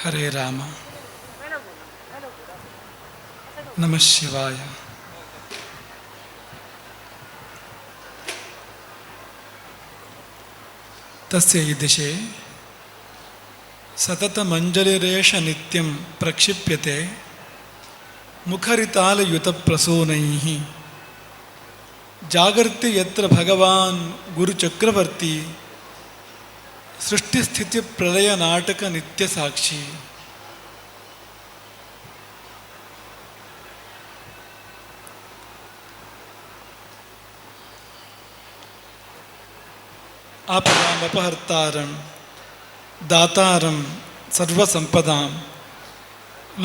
ಹರೇ ರಾಮ. ನಮಃ ಶಿವಾಯ. ತಸ್ಯ ದಿಶೆ ಸತತಮಂಜಲಿರೇಷ ನಿತ್ಯಂ ಪ್ರಕ್ಷಿಪ್ಯತೆ ಮುಖರಿತಾಲಯುತಪ್ರಸೂನೈಃ ಜಾಗರ್ತಿ ಯತ್ರ ಭಗವಾನ್ ಗುರುಚಕ್ರವರ್ತಿ ಸೃಷ್ಟಿಸ್ಥಿತಿ ಪ್ರಳಯ ನಾಟಕ ನಿತ್ಯ ಸಾಕ್ಷಿ. ಆಪದಾಮಪಹರ್ತಾರಂ ದಾತಾರಂ ಸರ್ವಸಂಪದಾಂ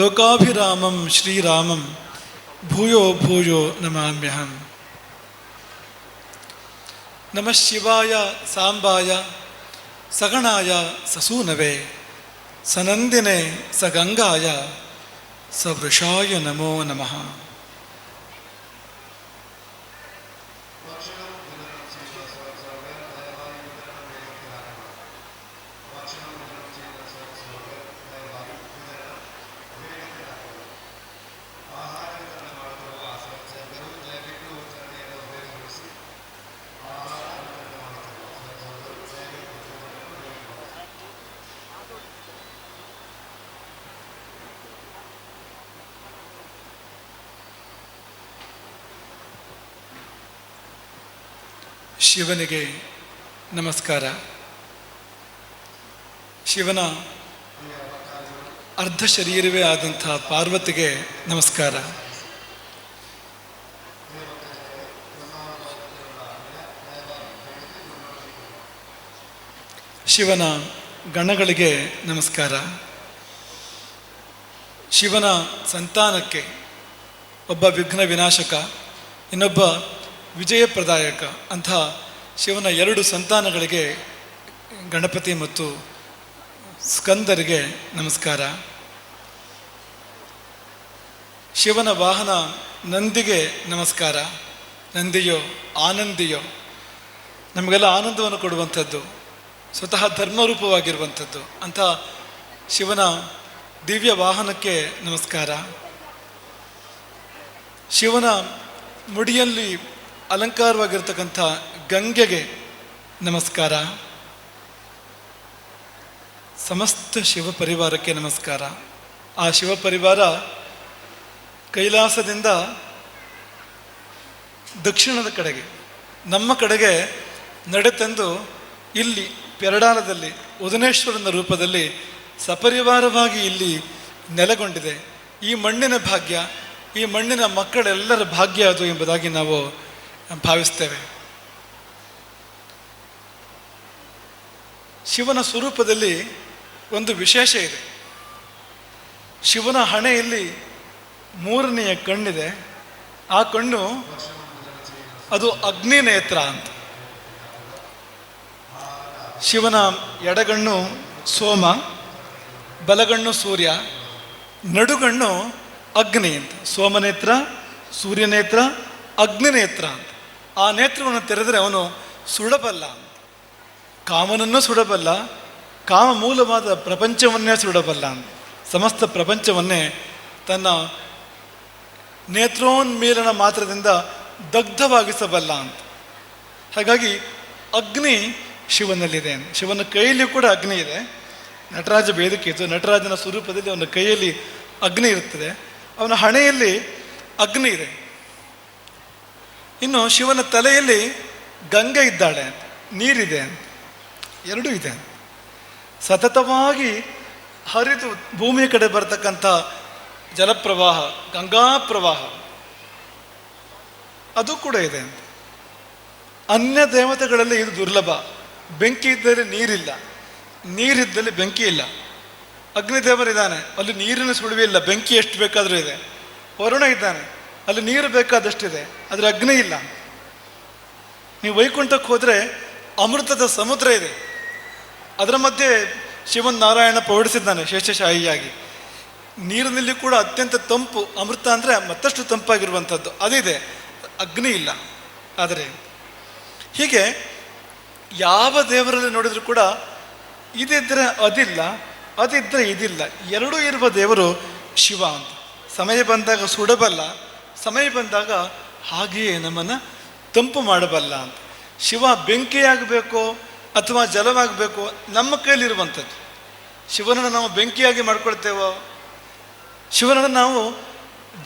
ಲೋಕಾಭಿರಾಮಂ ಶ್ರೀರಾಮಂ ಭೂಯೋ ಭೂಯೋ ನಮಾಮ್ಯಹಂ. ನಮಃ ಶಿವಾಯ ಸಾಂಬಾಯ ಸಗಣಾಯ ಸಸೂನವೇ ಸನಂದಿನೇ ಸಗಂಗಾಯ ಸವೃಷಾಯ ನಮೋ ನಮಃ. ಶಿವನಿಗೆ ನಮಸ್ಕಾರ. ಶಿವನ ಅರ್ಧ ಶರೀರವೇ ಆದಂಥ ಪಾರ್ವತಿಗೆ ನಮಸ್ಕಾರ. ಶಿವನ ಗಣಗಳಿಗೆ ನಮಸ್ಕಾರ. ಶಿವನ ಸಂತಾನಕ್ಕೆ ಒಬ್ಬ ವಿಘ್ನ ವಿನಾಶಕ, ಇನ್ನೊಬ್ಬ ವಿಜಯಪ್ರದಾಯಕ ಅಂಥ ಶಿವನ ಎರಡು ಸಂತಾನಗಳಿಗೆ ಗಣಪತಿ ಮತ್ತು ಸ್ಕಂದರಿಗೆ ನಮಸ್ಕಾರ. ಶಿವನ ವಾಹನ ನಂದಿಗೆ ನಮಸ್ಕಾರ. ನಂದಿಯೋ ಆನಂದಿಯೋ ನಮಗೆಲ್ಲ ಆನಂದವನ್ನು ಕೊಡುವಂಥದ್ದು, ಸ್ವತಃ ಧರ್ಮರೂಪವಾಗಿರುವಂಥದ್ದು ಅಂಥ ಶಿವನ ದಿವ್ಯ ವಾಹನಕ್ಕೆ ನಮಸ್ಕಾರ. ಶಿವನ ಮುಡಿಯಲ್ಲಿ ಅಲಂಕಾರವಾಗಿರ್ತಕ್ಕಂಥ ಗಂಗೆಗೆ ನಮಸ್ಕಾರ. ಸಮಸ್ತ ಶಿವ ಪರಿವಾರಕ್ಕೆ ನಮಸ್ಕಾರ. ಆ ಶಿವ ಪರಿವಾರ ಕೈಲಾಸದಿಂದ ದಕ್ಷಿಣದ ಕಡೆಗೆ ನಮ್ಮ ಕಡೆಗೆ ನಡೆತಂದು ಇಲ್ಲಿ ಪೆರಡಾಲದಲ್ಲಿ ಉದನೇಶ್ವರನ ರೂಪದಲ್ಲಿ ಸಪರಿವಾರವಾಗಿ ಇಲ್ಲಿ ನೆಲೆಗೊಂಡಿದೆ. ಈ ಮಣ್ಣಿನ ಭಾಗ್ಯ, ಈ ಮಣ್ಣಿನ ಮಕ್ಕಳೆಲ್ಲರ ಭಾಗ್ಯ ಅದು ಎಂಬುದಾಗಿ ನಾವು ಭಾವಿಸ್ತೇವೆ. ಶಿವನ ಸ್ವರೂಪದಲ್ಲಿ ಒಂದು ವಿಶೇಷ ಇದೆ. ಶಿವನ ಹಣೆಯಲ್ಲಿ ಮೂರನೆಯ ಕಣ್ಣಿದೆ. ಆ ಕಣ್ಣು ಅದು ಅಗ್ನಿ ನೇತ್ರ ಅಂತ. ಶಿವನ ಎಡಗಣ್ಣು ಸೋಮ, ಬಲಗಣ್ಣು ಸೂರ್ಯ, ನಡುಗಣ್ಣು ಅಗ್ನಿ ಅಂತ. ಸೋಮನೇತ್ರ, ಸೂರ್ಯನೇತ್ರ, ಅಗ್ನಿನೇತ್ರ ಅಂತ. ಆ ನೇತ್ರವನ್ನು ತೆರೆದರೆ ಅವನು ಸುಡಬಲ್ಲ, ಕಾಮನನ್ನು ಸುಡಬಲ್ಲ, ಕಾಮ ಮೂಲವಾದ ಪ್ರಪಂಚವನ್ನೇ ಸುಡಬಲ್ಲ ಅಂತ. ಸಮಸ್ತ ಪ್ರಪಂಚವನ್ನೇ ತನ್ನ ನೇತ್ರೋನ್ಮೀಲನ ಮಾತ್ರದಿಂದ ದಗ್ಧವಾಗಿಸಬಲ್ಲ ಅಂತ. ಹಾಗಾಗಿ ಅಗ್ನಿ ಶಿವನಲ್ಲಿದೆ. ಶಿವನ ಕೈಯಲ್ಲಿ ಕೂಡ ಅಗ್ನಿ ಇದೆ. ನಟರಾಜ ವೇದಿಕೆ ಇತ್ತು. ನಟರಾಜನ ಸ್ವರೂಪದಲ್ಲಿ ಅವನ ಕೈಯಲ್ಲಿ ಅಗ್ನಿ ಇರುತ್ತದೆ, ಅವನ ಹಣೆಯಲ್ಲಿ ಅಗ್ನಿ ಇದೆ. ಇನ್ನು ಶಿವನ ತಲೆಯಲ್ಲಿ ಗಂಗೆ ಇದ್ದಾಳೆ ಅಂತ, ನೀರಿದೆ ಅಂತ, ಎರಡೂ ಇದೆ. ಸತತವಾಗಿ ಹರಿದು ಭೂಮಿಯ ಕಡೆ ಬರ್ತಕ್ಕಂಥ ಜಲಪ್ರವಾಹ, ಗಂಗಾ ಪ್ರವಾಹ ಅದು ಕೂಡ ಇದೆ ಅಂತ. ಅನ್ಯ ದೇವತೆಗಳಲ್ಲಿ ಇದು ದುರ್ಲಭ. ಬೆಂಕಿ ಇದ್ದಲ್ಲಿ ನೀರಿಲ್ಲ, ನೀರಿದ್ದಲ್ಲಿ ಬೆಂಕಿ ಇಲ್ಲ. ಅಗ್ನಿದೇವರಿದ್ದಾನೆ, ಅಲ್ಲಿ ನೀರಿನ ಸುಳಿವೆ ಇಲ್ಲ, ಬೆಂಕಿ ಎಷ್ಟು ಬೇಕಾದರೂ ಇದೆ. ವರುಣ ಇದ್ದಾನೆ, ಅಲ್ಲಿ ನೀರು ಬೇಕಾದಷ್ಟಿದೆ, ಆದರೆ ಅಗ್ನಿ ಇಲ್ಲ. ನೀವು ವೈಕುಂಠಕ್ಕೆ ಹೋದರೆ ಅಮೃತದ ಸಮುದ್ರ ಇದೆ. ಅದರ ಮಧ್ಯೆ ಶಿವನ್ ನಾರಾಯಣ ಪೌಡಿಸಿದ್ದಾನೆ ಶೇಷಶಾಹಿಯಾಗಿ. ನೀರಿನಲ್ಲಿ ಕೂಡ ಅತ್ಯಂತ ತಂಪು, ಅಮೃತ ಅಂದರೆ ಮತ್ತಷ್ಟು ತಂಪಾಗಿರುವಂಥದ್ದು ಅದಿದೆ, ಅಗ್ನಿ ಇಲ್ಲ. ಆದರೆ ಹೀಗೆ ಯಾವ ದೇವರಲ್ಲಿ ನೋಡಿದರೂ ಕೂಡ ಇದಿದ್ದರೆ ಅದಿಲ್ಲ, ಅದಿದ್ದರೆ ಇದಿಲ್ಲ. ಎರಡೂ ಇರುವ ದೇವರು ಶಿವ ಅಂತ. ಸಮಯ ಬಂದಾಗ ಸುಡಬಲ್ಲ, ಸಮಯ ಬಂದಾಗ ಹಾಗೆಯೇ ನಮ್ಮನ್ನು ತಂಪು ಮಾಡಬಲ್ಲ ಅಂತ. ಶಿವ ಬೆಂಕಿಯಾಗಬೇಕೋ ಅಥವಾ ಜಲವಾಗಬೇಕೋ ನಮ್ಮ ಕೈಲಿರುವಂಥದ್ದು. ಶಿವನನ್ನು ನಾವು ಬೆಂಕಿಯಾಗಿ ಮಾಡ್ಕೊಳ್ತೇವೋ, ಶಿವನನ್ನು ನಾವು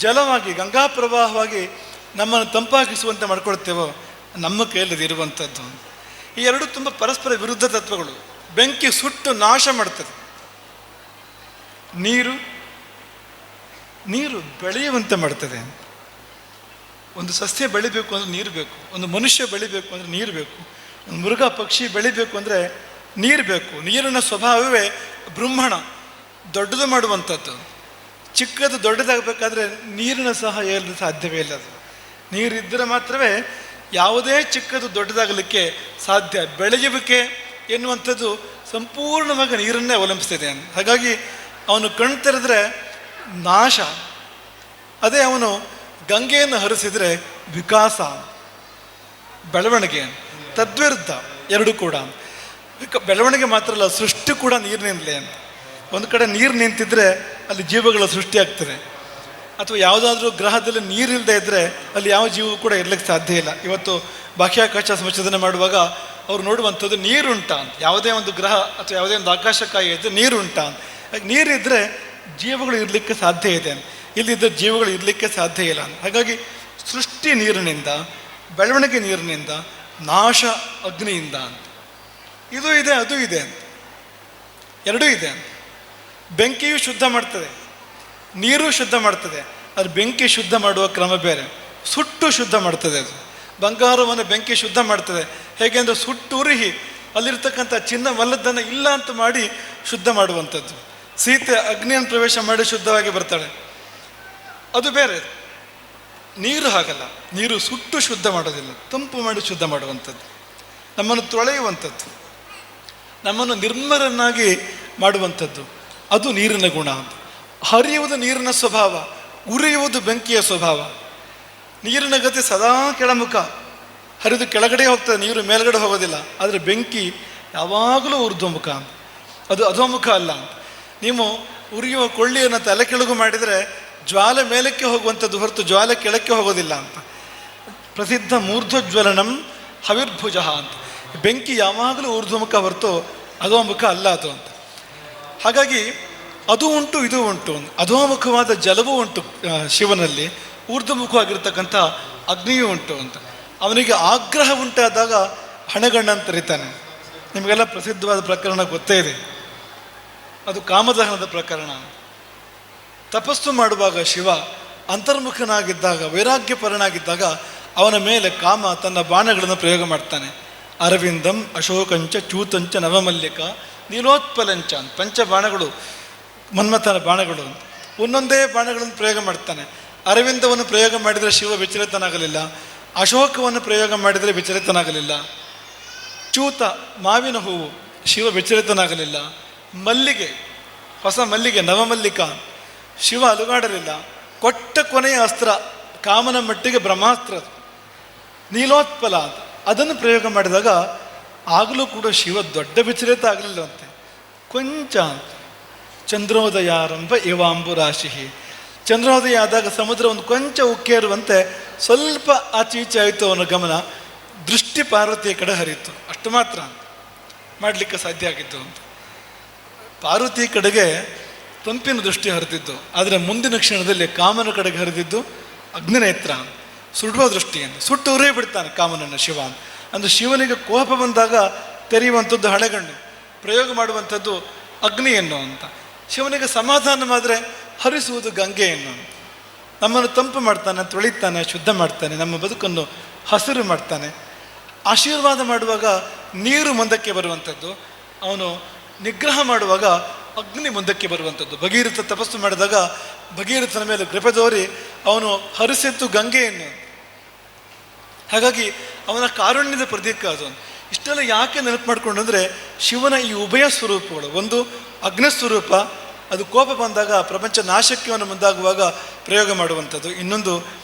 ಜಲವಾಗಿ ಗಂಗಾ ಪ್ರವಾಹವಾಗಿ ನಮ್ಮನ್ನು ತಂಪಾಗಿಸುವಂತೆ ಮಾಡ್ಕೊಳ್ತೇವೋ, ನಮ್ಮ ಕೈಯಲ್ಲಿ ಇರುವಂಥದ್ದು. ಈ ಎರಡು ತುಂಬ ಪರಸ್ಪರ ವಿರುದ್ಧ ತತ್ವಗಳು. ಬೆಂಕಿ ಸುಟ್ಟು ನಾಶ ಮಾಡ್ತದೆ, ನೀರು ಬೆಳೆಯುವಂತೆ ಮಾಡ್ತದೆ. ಒಂದು ಸಸ್ಯ ಬೆಳಿಬೇಕು ಅಂದರೆ ನೀರು ಬೇಕು, ಒಂದು ಮನುಷ್ಯ ಬೆಳಿಬೇಕು ಅಂದರೆ ನೀರು ಬೇಕು, ಒಂದು ಮೃಗ ಪಕ್ಷಿ ಬೆಳಿಬೇಕು ಅಂದರೆ ನೀರು ಬೇಕು. ನೀರಿನ ಸ್ವಭಾವವೇ ಬ್ರಹ್ಮಣ, ದೊಡ್ಡದು ಮಾಡುವಂಥದ್ದು. ಚಿಕ್ಕದು ದೊಡ್ಡದಾಗಬೇಕಾದ್ರೆ ನೀರಿನ ಸಹಾಯ ಇಲ್ಲದೆ ಸಾಧ್ಯವೇ ಇಲ್ಲ. ಅದು ನೀರಿದ್ದರೆ ಮಾತ್ರವೇ ಯಾವುದೇ ಚಿಕ್ಕದು ದೊಡ್ಡದಾಗಲಿಕ್ಕೆ ಸಾಧ್ಯ. ಬೆಳೆಯುವಿಕೆ ಎನ್ನುವಂಥದ್ದು ಸಂಪೂರ್ಣವಾಗಿ ನೀರನ್ನೇ ಅವಲಂಬಿಸ್ತಿದೆ. ಹಾಗಾಗಿ ಅವನು ಕಣ್ ತೆರೆದ್ರೆ ನಾಶ, ಅದೇ ಅವನು ಗಂಗೆಯನ್ನು ಹರಿಸಿದರೆ ವಿಕಾಸ, ಬೆಳವಣಿಗೆ. ತದ್ವಿರುದ್ಧ ಎರಡು ಕೂಡ. ಬೆಳವಣಿಗೆ ಮಾತ್ರ ಅಲ್ಲ, ಸೃಷ್ಟಿ ಕೂಡ ನೀರಿನಿಂದಲೇ ಅಂತ. ಒಂದು ಕಡೆ ನೀರು ನಿಂತಿದ್ರೆ ಅಲ್ಲಿ ಜೀವಗಳ ಸೃಷ್ಟಿ ಆಗ್ತದೆ. ಅಥವಾ ಯಾವುದಾದ್ರೂ ಗ್ರಹದಲ್ಲಿ ನೀರಿಲ್ಲದೆ ಇದ್ದರೆ ಅಲ್ಲಿ ಯಾವ ಜೀವವು ಕೂಡ ಇರಲಿಕ್ಕೆ ಸಾಧ್ಯ ಇಲ್ಲ. ಇವತ್ತು ಬಾಹ್ಯಾಕಾಶ ಸಂಶೋಧನೆ ಮಾಡುವಾಗ ಅವ್ರು ನೋಡುವಂಥದ್ದು ನೀರುಂಟಾ ಅಂತ. ಯಾವುದೇ ಒಂದು ಗ್ರಹ ಅಥವಾ ಯಾವುದೇ ಒಂದು ಆಕಾಶಕಾಯಿ ಇದ್ದರೆ ನೀರುಂಟಾ ಅಂತ. ನೀರಿದ್ದರೆ ಜೀವಗಳು ಇರಲಿಕ್ಕೆ ಸಾಧ್ಯ ಇದೆ, ಇಲ್ಲಿದ್ದರೆ ಜೀವಗಳು ಇರಲಿಕ್ಕೆ ಸಾಧ್ಯ ಇಲ್ಲ ಅಂತ. ಹಾಗಾಗಿ ಸೃಷ್ಟಿ ನೀರಿನಿಂದ, ಬೆಳವಣಿಗೆ ನೀರಿನಿಂದ, ನಾಶ ಅಗ್ನಿಯಿಂದ ಅಂತ. ಇದು ಇದೆ, ಅದು ಇದೆ ಅಂತ, ಎರಡೂ ಇದೆ ಅಂತ. ಬೆಂಕಿಯು ಶುದ್ಧ ಮಾಡ್ತದೆ, ನೀರು ಶುದ್ಧ ಮಾಡ್ತದೆ. ಅದು ಬೆಂಕಿ ಶುದ್ಧ ಮಾಡುವ ಕ್ರಮ ಬೇರೆ, ಸುಟ್ಟು ಶುದ್ಧ ಮಾಡ್ತದೆ. ಅದು ಬಂಗಾರವನ್ನು ಬೆಂಕಿ ಶುದ್ಧ ಮಾಡ್ತದೆ. ಹೇಗೆಂದರೆ ಸುಟ್ಟುರಿಹಿ ಅಲ್ಲಿರ್ತಕ್ಕಂಥ ಚಿನ್ನವಲ್ಲದನ್ನು ಇಲ್ಲ ಅಂತ ಮಾಡಿ ಶುದ್ಧ ಮಾಡುವಂಥದ್ದು. ಸೀತೆ ಅಗ್ನಿಯನ್ನು ಪ್ರವೇಶ ಮಾಡಿ ಶುದ್ಧವಾಗಿ ಬರ್ತಾಳೆ, ಅದು ಬೇರೆ. ನೀರು ಹಾಗಲ್ಲ, ನೀರು ಸುಟ್ಟು ಶುದ್ಧ ಮಾಡೋದಿಲ್ಲ, ತಂಪು ಮಾಡಿ ಶುದ್ಧ ಮಾಡುವಂಥದ್ದು, ನಮ್ಮನ್ನು ತೊಳೆಯುವಂಥದ್ದು, ನಮ್ಮನ್ನು ನಿರ್ಮಲನ್ನಾಗಿ ಮಾಡುವಂಥದ್ದು. ಅದು ನೀರಿನ ಗುಣ ಅಂತ. ಹರಿಯುವುದು ನೀರಿನ ಸ್ವಭಾವ, ಉರಿಯುವುದು ಬೆಂಕಿಯ ಸ್ವಭಾವ. ನೀರಿನ ಗತಿ ಸದಾ ಕೆಳಮುಖ, ಹರಿದು ಕೆಳಗಡೆ ಹೋಗ್ತದೆ, ನೀರು ಮೇಲ್ಗಡೆ ಹೋಗೋದಿಲ್ಲ. ಆದರೆ ಬೆಂಕಿ ಯಾವಾಗಲೂ ಊರ್ಧ್ವಮುಖ, ಅದು ಅಧೋಮುಖ ಅಲ್ಲ ಅಂತ. ನೀವು ಉರಿಯುವ ಕೊಳ್ಳಿಯನ್ನು ತಲೆ ಕೆಳಗು ಮಾಡಿದರೆ ಜ್ವಾಲೆ ಮೇಲಕ್ಕೆ ಹೋಗುವಂಥದ್ದು ಹೊರತು ಜ್ವಾಲೆ ಕೆಳಕ್ಕೆ ಹೋಗೋದಿಲ್ಲ ಅಂತ. ಪ್ರಸಿದ್ಧ ಮೂರ್ಧ್ವಜ್ವಲನಂ ಹವಿರ್ಭುಜ ಅಂತ. ಬೆಂಕಿ ಯಾವಾಗಲೂ ಊರ್ಧ್ವಮುಖ ಹೊರತು ಅಧೋಮುಖ ಅಲ್ಲ ಅದು ಅಂತ. ಹಾಗಾಗಿ ಅದು ಉಂಟು, ಇದು ಉಂಟು. ಅಧೋಮುಖವಾದ ಜಲವೂ ಉಂಟು ಶಿವನಲ್ಲಿ, ಊರ್ಧ್ವಮುಖವಾಗಿರ್ತಕ್ಕಂಥ ಅಗ್ನಿಯೂ ಉಂಟು ಅಂತ. ಅವನಿಗೆ ಆಗ್ರಹ ಉಂಟಾದಾಗ ಹಣಗಣ್ಣನ್ನು ತರಿತಾನೆ. ನಿಮಗೆಲ್ಲ ಪ್ರಸಿದ್ಧವಾದ ಪ್ರಕರಣ ಗೊತ್ತೇ ಇದೆ, ಅದು ಕಾಮದಹನದ ಪ್ರಕರಣ. ತಪಸ್ಸು ಮಾಡುವಾಗ ಶಿವ ಅಂತರ್ಮುಖನಾಗಿದ್ದಾಗ, ವೈರಾಗ್ಯಪರನಾಗಿದ್ದಾಗ ಅವನ ಮೇಲೆ ಕಾಮ ತನ್ನ ಬಾಣಗಳನ್ನು ಪ್ರಯೋಗ ಮಾಡ್ತಾನೆ. ಅರವಿಂದಂ ಅಶೋಕಂಚ ಚ್ಯೂತಂಚ ನವಮಲ್ಲಿಕ ನೀಲೋತ್ಪಲಂಚ ಅಂತ ಪಂಚ ಬಾಣಗಳು, ಮನ್ಮಥನ ಬಾಣಗಳು. ಒಂದೊಂದೇ ಬಾಣಗಳನ್ನು ಪ್ರಯೋಗ ಮಾಡ್ತಾನೆ. ಅರವಿಂದವನ್ನು ಪ್ರಯೋಗ ಮಾಡಿದರೆ ಶಿವ ವಿಚಲಿತನಾಗಲಿಲ್ಲ, ಅಶೋಕವನ್ನು ಪ್ರಯೋಗ ಮಾಡಿದರೆ ವಿಚಲಿತನಾಗಲಿಲ್ಲ, ಚ್ಯೂತ ಮಾವಿನ ಹೂವು ಶಿವ ವಿಚಲಿತನಾಗಲಿಲ್ಲ, ಮಲ್ಲಿಗೆ ಹೊಸ ಮಲ್ಲಿಗೆ ನವಮಲ್ಲಿಕ ಶಿವ ಅಲುಗಾಡಲಿಲ್ಲ. ಕೊಟ್ಟ ಕೊನೆಯ ಅಸ್ತ್ರ ಕಾಮನ ಮಟ್ಟಿಗೆ ಬ್ರಹ್ಮಾಸ್ತ್ರ, ನೀಲೋತ್ಪಲ ಅಂತ ಅದನ್ನು ಪ್ರಯೋಗ ಮಾಡಿದಾಗ ಆಗಲೂ ಕೂಡ ಶಿವ ದೊಡ್ಡ ವಿಚಲಿತ ಆಗಲಿಲ್ಲವಂತೆ. ಕೊಂಚ ಚಂದ್ರೋದಯಾರಂಭ ಇವಾಂಬು ರಾಶಿ, ಚಂದ್ರೋದಯ ಆದಾಗ ಸಮುದ್ರ ಒಂದು ಕೊಂಚ ಉಕ್ಕೇರುವಂತೆ ಸ್ವಲ್ಪ ಆಚೀಚೆ ಆಯಿತು ಅವನ ಗಮನ, ದೃಷ್ಟಿ ಪಾರ್ವತಿಯ ಕಡೆ ಹರಿಯಿತು. ಅಷ್ಟು ಮಾತ್ರ ಮಾಡಲಿಕ್ಕೆ ಸಾಧ್ಯ ಆಗಿದ್ದು ಅಂತ. ಪಾರ್ವತಿ ಕಡೆಗೆ ತಂಪಿನ ದೃಷ್ಟಿ ಹರಿದಿದ್ದು, ಆದರೆ ಮುಂದಿನ ಕ್ಷಣದಲ್ಲಿ ಕಾಮನ ಕಡೆಗೆ ಹರಿದಿದ್ದು ಅಗ್ನಿನೇತ್ರ, ಸುಡುವ ದೃಷ್ಟಿಯನ್ನು. ಸುಟ್ಟು ಉರೇ ಬಿಡ್ತಾನೆ ಕಾಮನನ್ನು ಶಿವ. ಅಂದರೆ ಶಿವನಿಗೆ ಕೋಪ ಬಂದಾಗ ತೆರೆಯುವಂಥದ್ದು ಹಳೆಗಣ್ಣು, ಪ್ರಯೋಗ ಮಾಡುವಂಥದ್ದು ಅಗ್ನಿಯನ್ನು ಅಂತ. ಶಿವನಿಗೆ ಸಮಾಧಾನ ಮಾಡಿದ್ರೆ ಹರಿಸುವುದು ಗಂಗೆಯನ್ನು. ನಮ್ಮನ್ನು ತಂಪು ಮಾಡ್ತಾನೆ, ತೊಳಿತಾನೆ, ಶುದ್ಧ ಮಾಡ್ತಾನೆ, ನಮ್ಮ ಬದುಕನ್ನು ಹಸಿರು ಮಾಡ್ತಾನೆ. ಆಶೀರ್ವಾದ ಮಾಡುವಾಗ ನೀರು ಮುಂದಕ್ಕೆ ಬರುವಂಥದ್ದು, ಅವನು ನಿಗ್ರಹ ಮಾಡುವಾಗ ಅಗ್ನಿ ಮುಂದಕ್ಕೆ ಬರುವಂಥದ್ದು. ಭಗೀರಥ ತಪಸ್ಸು ಮಾಡಿದಾಗ ಭಗೀರಥನ ಮೇಲೆ ಕೃಪೆ ತೋರಿ ಅವನು ಹರಿಸಿದ್ದು ಗಂಗೆಯನ್ನು. ಹಾಗಾಗಿ ಅವನ ಕಾರುಣ್ಯದ ಪ್ರತೀಕ ಅದು. ಇಷ್ಟೆಲ್ಲ ಯಾಕೆ ನೆನಪು ಮಾಡಿಕೊಂಡು ಅಂದರೆ ಶಿವನ ಈ ಉಭಯ ಸ್ವರೂಪಗಳು, ಒಂದು ಅಗ್ನಿಸ್ವರೂಪ, ಅದು ಕೋಪ ಬಂದಾಗ ಪ್ರಪಂಚ ನಾಶಕ್ಕೆ ಅವನು ಮುಂದಾಗುವಾಗ ಪ್ರಯೋಗ ಮಾಡುವಂಥದ್ದು. ಇನ್ನೊಂದು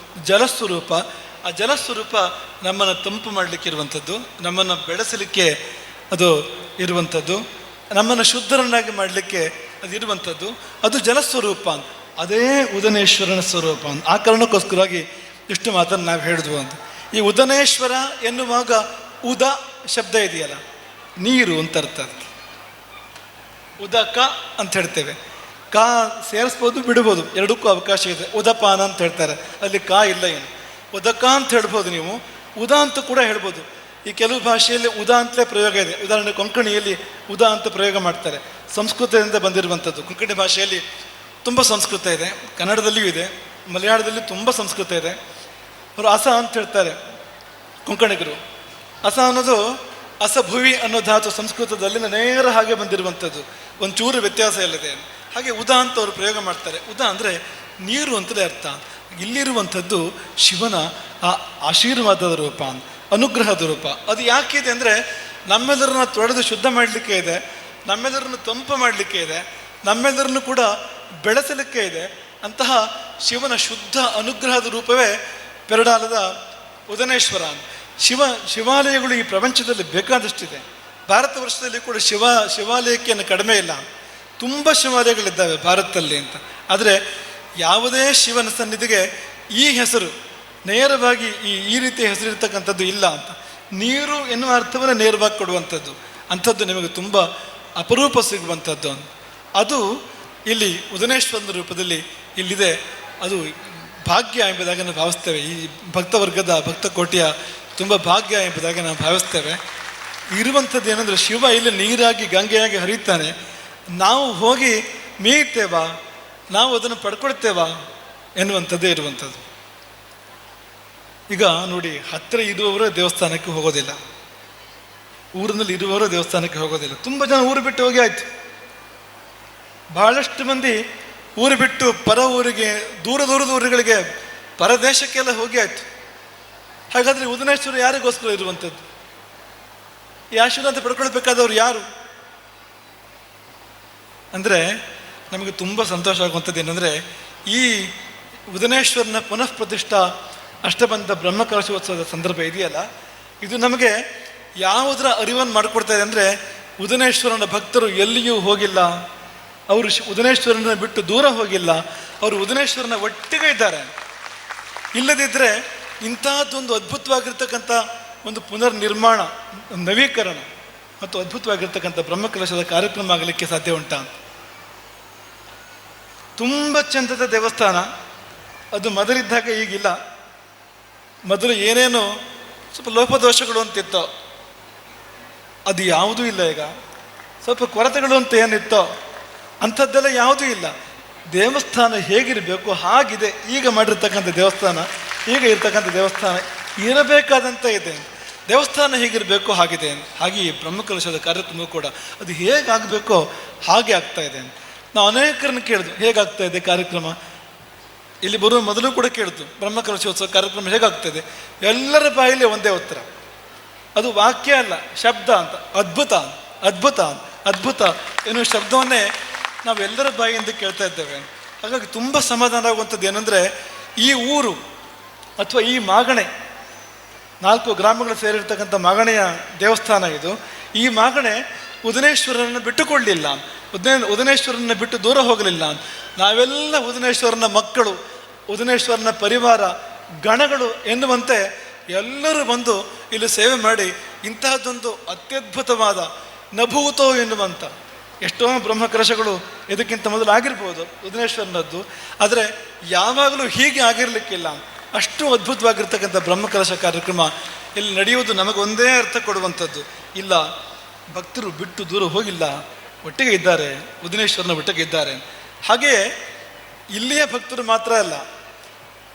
ಜಲಸ್ವರೂಪ, ಆ ಜಲಸ್ವರೂಪ ನಮ್ಮನ್ನು ತಂಪು ಮಾಡಲಿಕ್ಕೆ ಇರುವಂಥದ್ದು, ನಮ್ಮನ್ನು ಬೆಳೆಸಲಿಕ್ಕೆ ಅದು ಇರುವಂಥದ್ದು, ನಮ್ಮನ್ನು ಶುದ್ಧರನ್ನಾಗಿ ಮಾಡಲಿಕ್ಕೆ ಅದಿರುವಂಥದ್ದು, ಅದು ಜಲಸ್ವರೂಪ ಅಂತ. ಅದೇ ಉದನೇಶ್ವರನ ಸ್ವರೂಪ ಅಂತ. ಆ ಕಾರಣಕ್ಕೋಸ್ಕರವಾಗಿ ಇಷ್ಟು ಮಾತನ್ನು ನಾವು ಹೇಳಿದ್ವು ಅಂತ. ಈ ಉದನೇಶ್ವರ ಎನ್ನುವಾಗ ಉದ ಶಬ್ದ ಇದೆಯಲ್ಲ, ನೀರು ಅಂತ ಅರ್ಥ. ಉದಕ ಅಂತ ಹೇಳ್ತೇವೆ. ಕಾ ಸೇರಿಸ್ಬೋದು, ಬಿಡ್ಬೋದು, ಎರಡಕ್ಕೂ ಅವಕಾಶ ಇದೆ. ಉದಪಾನ ಅಂತ ಹೇಳ್ತಾರೆ, ಅಲ್ಲಿ ಕಾ ಇಲ್ಲ. ಏನು ಉದಕ ಅಂತ ಹೇಳ್ಬೋದು ನೀವು, ಉದ ಅಂತ ಕೂಡ ಹೇಳ್ಬೋದು. ಈ ಕೆಲವು ಭಾಷೆಯಲ್ಲಿ ಉದ ಅಂತಲೇ ಪ್ರಯೋಗ ಇದೆ. ಉದಾಹರಣೆ ಕೊಂಕಣಿಯಲ್ಲಿ ಉದ ಅಂತ ಪ್ರಯೋಗ ಮಾಡ್ತಾರೆ, ಸಂಸ್ಕೃತದಿಂದ ಬಂದಿರುವಂಥದ್ದು. ಕೊಂಕಣಿ ಭಾಷೆಯಲ್ಲಿ ತುಂಬ ಸಂಸ್ಕೃತ ಇದೆ, ಕನ್ನಡದಲ್ಲಿಯೂ ಇದೆ, ಮಲಯಾಳದಲ್ಲಿ ತುಂಬ ಸಂಸ್ಕೃತ ಇದೆ. ಅವರು ಅಸ ಅಂತ ಹೇಳ್ತಾರೆ ಕೊಂಕಣಿಗರು. ಅಸ ಅನ್ನೋದು ಅಸಭುವಿ ಅನ್ನೋ ಧಾತು ಸಂಸ್ಕೃತದಲ್ಲಿ ನೇರ ಹಾಗೆ ಬಂದಿರುವಂಥದ್ದು, ಒಂಚೂರು ವ್ಯತ್ಯಾಸ ಇಲ್ಲದೆ. ಹಾಗೆ ಉದ ಅಂತ ಅವರು ಪ್ರಯೋಗ ಮಾಡ್ತಾರೆ. ಉದ ಅಂದರೆ ನೀರು ಅಂತಲೇ ಅರ್ಥ. ಇಲ್ಲಿರುವಂಥದ್ದು ಶಿವನ ಆ ಆಶೀರ್ವಾದದ ರೂಪ, ಅನುಗ್ರಹದ ರೂಪ. ಅದು ಯಾಕಿದೆ ಅಂದರೆ ನಮ್ಮೆಲ್ಲರನ್ನ ತೊಳೆದು ಶುದ್ಧ ಮಾಡಲಿಕ್ಕೆ ಇದೆ, ನಮ್ಮೆಲ್ಲರನ್ನು ತಂಪು ಮಾಡಲಿಕ್ಕೆ ಇದೆ, ನಮ್ಮೆಲ್ಲರನ್ನು ಕೂಡ ಬೆಳೆಸಲಿಕ್ಕೆ ಇದೆ. ಅಂತಹ ಶಿವನ ಶುದ್ಧ ಅನುಗ್ರಹದ ರೂಪವೇ ಪೆರಡಾಲದ ಉದನೇಶ್ವರ. ಶಿವಾಲಯಗಳು ಈ ಪ್ರಪಂಚದಲ್ಲಿ ಬೇಕಾದಷ್ಟಿದೆ. ಭಾರತ ವರ್ಷದಲ್ಲಿ ಕೂಡ ಶಿವಾಲಯಕ್ಕೆ ಕಡಿಮೆ ಇಲ್ಲ, ತುಂಬ ಶಿವಾಲಯಗಳಿದ್ದಾವೆ ಭಾರತದಲ್ಲಿ ಅಂತ. ಆದರೆ ಯಾವುದೇ ಶಿವನ ಸನ್ನಿಧಿಗೆ ಈ ಹೆಸರು ನೇರವಾಗಿ ಈ ರೀತಿಯ ಹೆಸರಿರ್ತಕ್ಕಂಥದ್ದು ಇಲ್ಲ ಅಂತ. ನೀರು ಎನ್ನುವ ಅರ್ಥವನ್ನು ನೇರವಾಗಿ ಕೊಡುವಂಥದ್ದು, ಅಂಥದ್ದು ನಿಮಗೆ ತುಂಬ ಅಪರೂಪ ಸಿಗುವಂಥದ್ದು. ಅದು ಇಲ್ಲಿ ಉದನೇಶ್ವರನ ರೂಪದಲ್ಲಿ ಇಲ್ಲಿದೆ. ಅದು ಭಾಗ್ಯ ಎಂಬುದಾಗಿ ನಾವು ಭಾವಿಸ್ತೇವೆ. ಈ ಭಕ್ತವರ್ಗದ ಭಕ್ತಕೋಟಿಯ ತುಂಬ ಭಾಗ್ಯ ಎಂಬುದಾಗಿ ನಾವು ಭಾವಿಸ್ತೇವೆ. ಇರುವಂಥದ್ದು ಏನಂದರೆ ಶಿವ ಇಲ್ಲಿ ನೀರಾಗಿ ಗಂಗೆಯಾಗಿ ಹರಿತಾನೆ, ನಾವು ಹೋಗಿ ಮೀಯ್ತೇವಾ, ನಾವು ಅದನ್ನು ಪಡ್ಕೊಳ್ತೇವಾ ಎನ್ನುವಂಥದ್ದೇ ಇರುವಂಥದ್ದು. ಈಗ ನೋಡಿ, ಹತ್ತಿರ ಇರುವವರು ದೇವಸ್ಥಾನಕ್ಕೆ ಹೋಗೋದಿಲ್ಲ, ಊರಿನಲ್ಲಿ ಇರುವವರು ದೇವಸ್ಥಾನಕ್ಕೆ ಹೋಗೋದಿಲ್ಲ. ತುಂಬ ಜನ ಊರು ಬಿಟ್ಟು ಹೋಗಿ ಆಯಿತು. ಬಹಳಷ್ಟು ಮಂದಿ ಊರು ಬಿಟ್ಟು ಪರ ಊರಿಗೆ, ದೂರ ದೂರದ ಊರುಗಳಿಗೆ, ಪರದೇಶಕ್ಕೆಲ್ಲ ಹೋಗಿ ಆಯಿತು. ಹಾಗಾದರೆ ಉದನೇಶ್ವರ ಯಾರಿಗೋಸ್ಕರ ಇರುವಂಥದ್ದು? ಈ ಆಶೀರ್ವಾದ ಪಡ್ಕೊಳ್ಬೇಕಾದವ್ರು ಯಾರು ಅಂದರೆ ನಮಗೆ ತುಂಬ ಸಂತೋಷ ಆಗುವಂಥದ್ದು ಏನಂದರೆ, ಈ ಉದನೇಶ್ವರನ ಪುನಃ ಪ್ರತಿಷ್ಠಾ ಅಷ್ಟಬಂಧ ಬ್ರಹ್ಮಕಲಶೋತ್ಸವದ ಸಂದರ್ಭ ಇದೆಯಲ್ಲ, ಇದು ನಮಗೆ ಯಾವುದರ ಅರಿವನ್ನು ಮಾಡಿಕೊಡ್ತಾ ಇದೆ ಅಂದರೆ, ಉದನೇಶ್ವರನ ಭಕ್ತರು ಎಲ್ಲಿಯೂ ಹೋಗಿಲ್ಲ, ಅವರು ಉದನೇಶ್ವರನ ಬಿಟ್ಟು ದೂರ ಹೋಗಿಲ್ಲ, ಅವರು ಉದನೇಶ್ವರನ ಒಟ್ಟಿಗೆ ಇದ್ದಾರೆ. ಇಲ್ಲದಿದ್ದರೆ ಇಂತಹದ್ದೊಂದು ಅದ್ಭುತವಾಗಿರ್ತಕ್ಕಂಥ ಒಂದು ಪುನರ್ನಿರ್ಮಾಣ, ನವೀಕರಣ ಮತ್ತು ಅದ್ಭುತವಾಗಿರ್ತಕ್ಕಂಥ ಬ್ರಹ್ಮಕಲಶದ ಕಾರ್ಯಕ್ರಮ ಆಗಲಿಕ್ಕೆ ಸಾಧ್ಯ ಉಂಟಾ? ತುಂಬ ಚಂದದ ದೇವಸ್ಥಾನ ಅದು. ಮೊದಲಿದ್ದಾಗ ಈಗಿಲ್ಲ. ಮೊದಲು ಏನೇನೋ ಸ್ವಲ್ಪ ಲೋಪದೋಷಗಳು ಅಂತಿತ್ತೋ ಅದು ಯಾವುದೂ ಇಲ್ಲ. ಈಗ ಸ್ವಲ್ಪ ಕೊರತೆಗಳು ಅಂತ ಏನಿತ್ತೋ ಅಂಥದ್ದೆಲ್ಲ ಯಾವುದೂ ಇಲ್ಲ. ದೇವಸ್ಥಾನ ಹೇಗಿರಬೇಕು ಹಾಗಿದೆ ಈಗ ಮಾಡಿರ್ತಕ್ಕಂಥ ದೇವಸ್ಥಾನ. ಈಗ ಇರ್ತಕ್ಕಂಥ ದೇವಸ್ಥಾನ ಇರಬೇಕಾದಂಥ ಇದೆ. ದೇವಸ್ಥಾನ ಹೇಗಿರಬೇಕು ಹಾಗಿದೆ. ಹಾಗೆ ಈ ಬ್ರಹ್ಮಕಲಶದ ಕಾರ್ಯಕ್ರಮ ಕೂಡ ಅದು ಹೇಗಾಗಬೇಕೋ ಹಾಗೆ ಆಗ್ತಾ ಇದೆ. ನಾವು ಅನೇಕರನ್ನು ಕೇಳಿದ್ವು, ಹೇಗಾಗ್ತಾ ಇದೆ ಕಾರ್ಯಕ್ರಮ. ಇಲ್ಲಿ ಬರುವ ಮೊದಲು ಕೂಡ ಕೇಳಿದ್ವು, ಬ್ರಹ್ಮಕಲಶೋತ್ಸವ ಕಾರ್ಯಕ್ರಮ ಹೇಗಾಗ್ತದೆ. ಎಲ್ಲರ ಬಾಯಲ್ಲಿ ಒಂದೇ ಉತ್ತರ, ಅದು ವಾಕ್ಯ ಅಲ್ಲ, ಶಬ್ದ ಅಂತ. ಅದ್ಭುತ, ಅದ್ಭುತ, ಅದ್ಭುತ ಎನ್ನುವ ಶಬ್ದವನ್ನೇ ನಾವೆಲ್ಲರ ಬಾಯಿಯಿಂದ ಕೇಳ್ತಾ ಇದ್ದೇವೆ. ಹಾಗಾಗಿ ತುಂಬ ಸಮಾಧಾನ ಆಗುವಂಥದ್ದು ಏನಂದರೆ, ಈ ಊರು ಅಥವಾ ಈ ಮಾಗಣೆ, 4 ಗ್ರಾಮಗಳು ಸೇರಿರ್ತಕ್ಕಂಥ ಮಾಗಣೆಯ ದೇವಸ್ಥಾನ ಇದು. ಈ ಮಾಗಣೆ ಉದನೇಶ್ವರನನ್ನು ಬಿಟ್ಟುಕೊಳ್ಳಲಿಲ್ಲ, ಉದನೇಶ್ವರನ ಬಿಟ್ಟು ದೂರ ಹೋಗಲಿಲ್ಲ. ನಾವೆಲ್ಲ ಉದನೇಶ್ವರನ ಮಕ್ಕಳು, ಉದನೇಶ್ವರನ ಪರಿವಾರ, ಗಣಗಳು ಎನ್ನುವಂತೆ ಎಲ್ಲರೂ ಬಂದು ಇಲ್ಲಿ ಸೇವೆ ಮಾಡಿ ಇಂತಹದ್ದೊಂದು ಅತ್ಯದ್ಭುತವಾದ ನಭೂತೋ ಎನ್ನುವಂಥ, ಎಷ್ಟೋ ಬ್ರಹ್ಮಕಲಶಗಳು ಇದಕ್ಕಿಂತ ಮೊದಲು ಆಗಿರ್ಬೋದು ಉದನೇಶ್ವರನದ್ದು, ಆದರೆ ಯಾವಾಗಲೂ ಹೀಗೆ ಆಗಿರಲಿಕ್ಕಿಲ್ಲ. ಅಷ್ಟು ಅದ್ಭುತವಾಗಿರ್ತಕ್ಕಂಥ ಬ್ರಹ್ಮಕಲಶ ಕಾರ್ಯಕ್ರಮ ಇಲ್ಲಿ ನಡೆಯುವುದು ನಮಗೆ ಒಂದೇ ಅರ್ಥ ಕೊಡುವಂಥದ್ದು. ಇಲ್ಲ, ಭಕ್ತರು ಬಿಟ್ಟು ದೂರ ಹೋಗಿಲ್ಲ, ಒಟ್ಟಿಗೆ ಇದ್ದಾರೆ, ಉದನೇಶ್ವರನ ಒಟ್ಟಿಗೆ ಇದ್ದಾರೆ. ಹಾಗೆಯೇ ಇಲ್ಲಿಯ ಭಕ್ತರು ಮಾತ್ರ ಅಲ್ಲ,